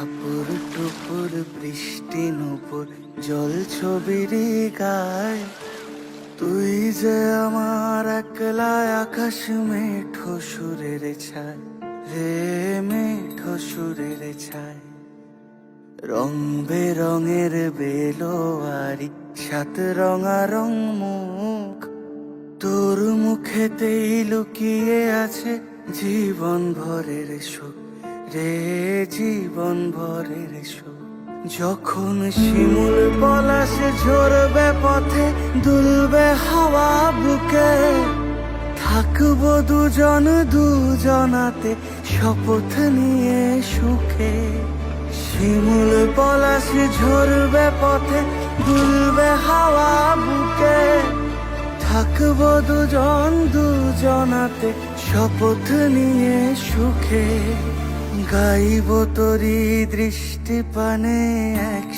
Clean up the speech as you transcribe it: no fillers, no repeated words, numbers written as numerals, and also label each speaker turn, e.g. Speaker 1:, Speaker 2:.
Speaker 1: টাপুর টুপুর বৃষ্টি নুপুর জল ছবির গায়, তুই যে আমার একলা আকাশ মেঠো সুরের ছায় রে, মেঠো সুরের ছায়। রং বেরঙের বেলোয়ারি সাত রঙারং মুখ, তোর মুখেতেই লুকিয়ে আছে জীবন ভরের সুখ রে, জীবন ভরের সুখ। যখন শিমুল পলাশ ঝরবে পথে, দুলবে হাওয়া বুকে, থাকবো দুজন দুজনাতে শপথ নিয়ে সুখে। শিমুল পলাশ ঝরবে পথে, দুলবে হাওয়া বুকে, থাকবো দুজন দুজনাতে শপথ নিয়ে সুখে। গাইব তোরি দৃষ্টি পানে এক